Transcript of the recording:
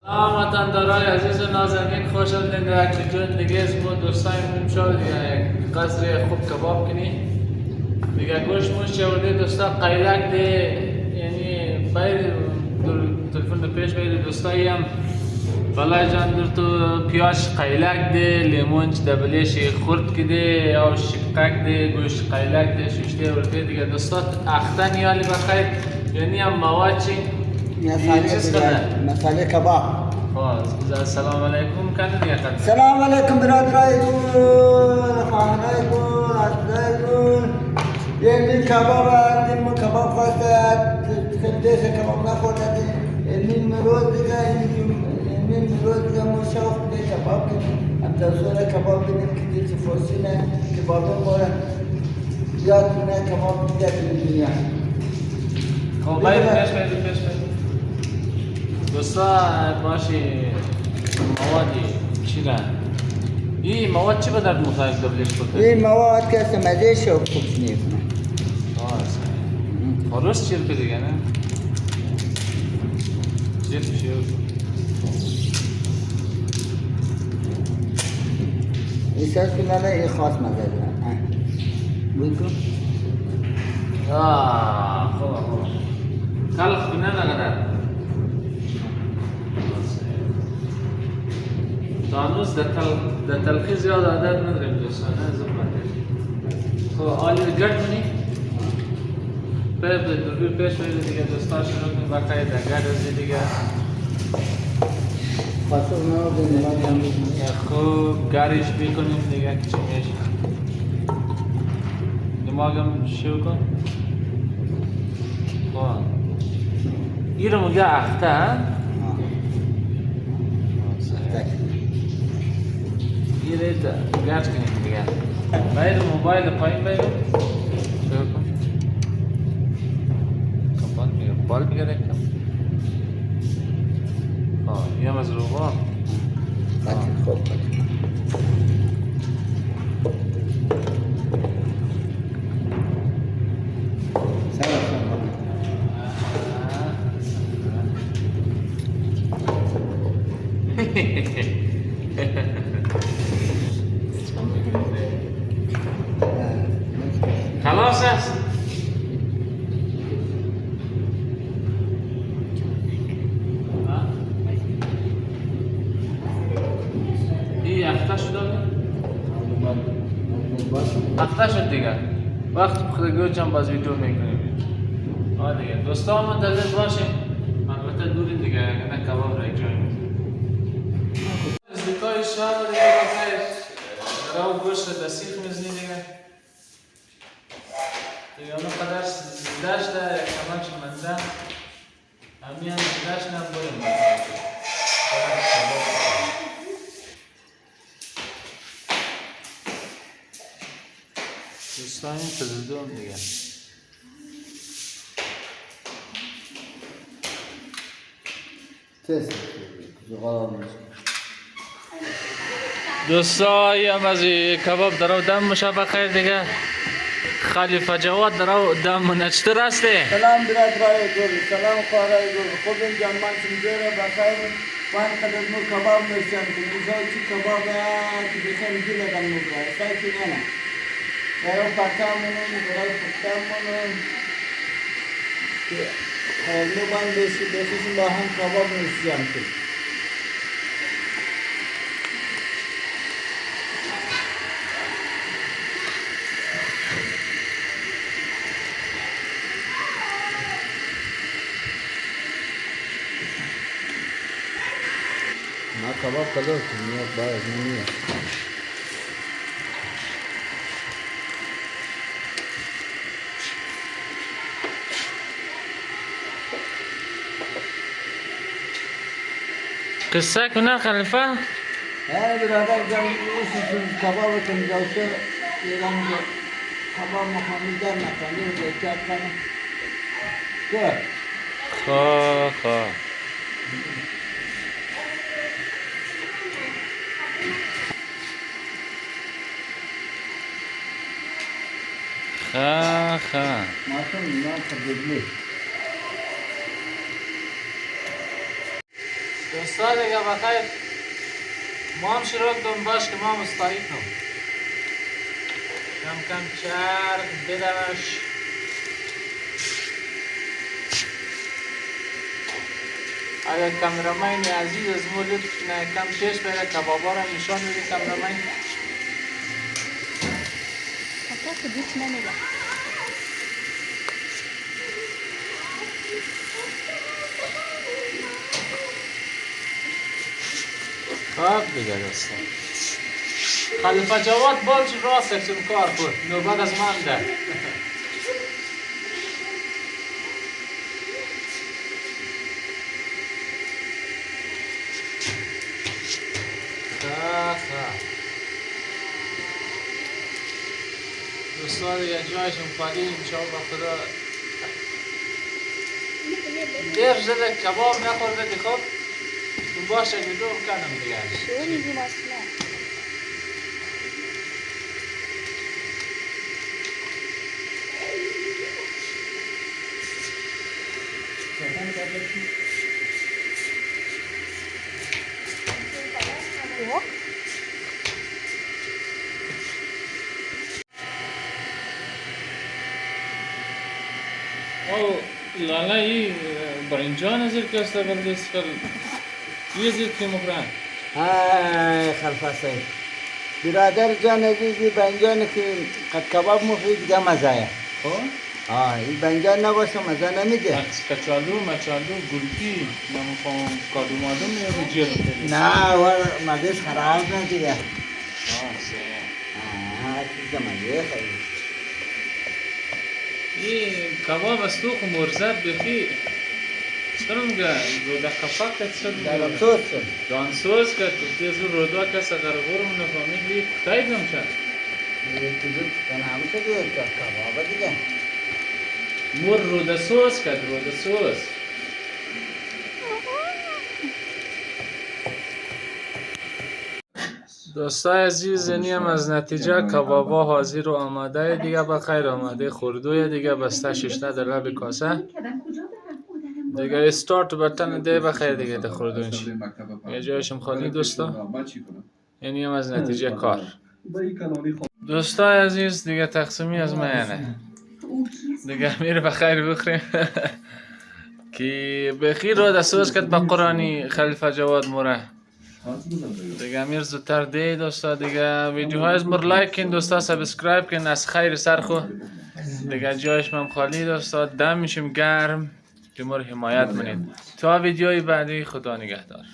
وطندارای عزیز و نازنین خوش آمدید در یک ویدیو دیگه از ما دوستایم شد یک قصر خوب کباب کنی دیگه گوش موش چه دوستا قیلک ده یعنی باید تلفن پیش باید دوستایی هم بالای جان در تو پیاش قیلک ده لیمونچ دبلیش خورد کده یا شقق ده گوش قیلک ده ششته ورده دیگه دوستا اختن یالی بخیر یعنی هم مواد چی مساله کباب. السلام علیکم کنید یا خدمت. سلام علیکم برادرایگون، خواهرایگون، عزیزایگون. یه کباب نیم کباب خواستد، خیلیش کباب نخورده. نیم روز دیگه ما شوق دیگه کباب کنیم. هم دستور کباب کنیم که دیگه فرسینه کباب ما یاد کنه کباب دیگه دنیا. خب باید پیش دوستا باشی موادی چی رن؟ این مواد چی به درد مخواهی دبلیش کرده؟ این مواد که سمزه و خوبش نیکنه. خروس چیل که دیگه نه؟ چیل بشیو این سرس کنه این خاص مزه دارن بود کن؟ خوب کلخ کنه نقدر تانوس در تلخی زیاد عادت نداریم دوستان خب آلی گرد کنی پیش باید دیگه دوستان شروع کنیم بقیه در گرد ازی دیگه خاصه نمو خوب گریش بیکنیم دیگه چی میشه دماغم شروع کن خب این رو مگه اخته ها؟ این ریت گرد کنیم دیگه باید موبایل پایین باید شروع کن کمپان میگه بال بگره کم این هم از رو با خوب خلاص است این اخته شده اخته شد دیگه وقت بخدگو چند باز ویدیو میکنیم دیگه دوستا هم منتظر باشیم البته دوریم دیگه نه کباب را یک جایی ازدکای شهر دیگه بخیر رو گوشت دسیخ میزنی دیگه اونو قدر زیدهش ده یک کمک منده همین زیدهش نم بریم دوستان این تلویزیون دیگه دوستای هم از کباب درو دم مشه بخیر دیگه خلیفه جواد درو دم نچتر هسته سلام برادرای گل سلام خواهرای گل خوبین جان من سمجره بخیر من قدر نو کباب میشم که میزای چی کباب که بسیم گیل دم نوگره سای چی نه برای پتامونون برای پتامونون که خیلی بان بسیشیم با هم کباب میشم که ما کباب کلو نیت باید نیت قصه کنه خلیفه برادر جان اوشی کباب کن جوشه ایران کباب مخامی در نکنی و بیتر کنه که خواه ماشون اینا خبیبلی دوست دوستا دیگه بخیر ما هم شروع کنم باش که ما هم استایی کنم کم کم چرخ بدمش اگر کامرامین عزیز از ما لطف کنه کم پیش بره کبابا را نشان بده کامرامین حتی که بیت نمیده خب دیگه دوستان خلیفه جواد بالش راست اکسون کار کن نوبت از من ده دوستان دیگه جایشون خالی انشاءالله خدا دیر زده کباب نخورده دی خب باشه که دور کنم دیگه شو میگیم اصلا او لالا ای برنجان ازیر که است بردست کل یه زیر که مخران های خلفه سید برادر جان عزیزی بنجان که قد کباب مفید دیگه مزایه خب این بنجان نباشه مزه نمیده کچالو مچالو گلپی نمیخوام کادو مادم یا رو جیر کنی نه مزهش خراب نه دیگه سه چیز مزه خیلی این کباب از تو مرزد بخی سرمگه رودا کفاک دارم سرمگه سوز شد دانسوز که تیزو رودا کس اگر غرم نفهمیدی کتایی دم شد چیزی کنم شده کباب دیگه مور رودا سوز کرد رودا سوز دوستای عزیز هم از نتیجه کبابا حاضر و آماده دیگه بخیر آماده خوردوی دیگه بسته ششته در لب کاسه دیگه استارت بتن ده بخیر دیگه ده خوردونش یه جایشم خالی دوستا یعنی هم از نتیجه کار دوستای عزیز دیگه تقسیمی از منه دیگه میره بخیر بخوریم که بخیر رو دستوز کرد به قرآنی خلیفه جواد موره دیگه امیر زودتر دی دوستا دیگه ویدیوهای از مر لایک کن دوستا سابسکرایب کن از خیر سرخو دیگه جایش من خالی دوستا دم میشیم گرم که مر حمایت منید تا ویدیوی بعدی خدا نگهدار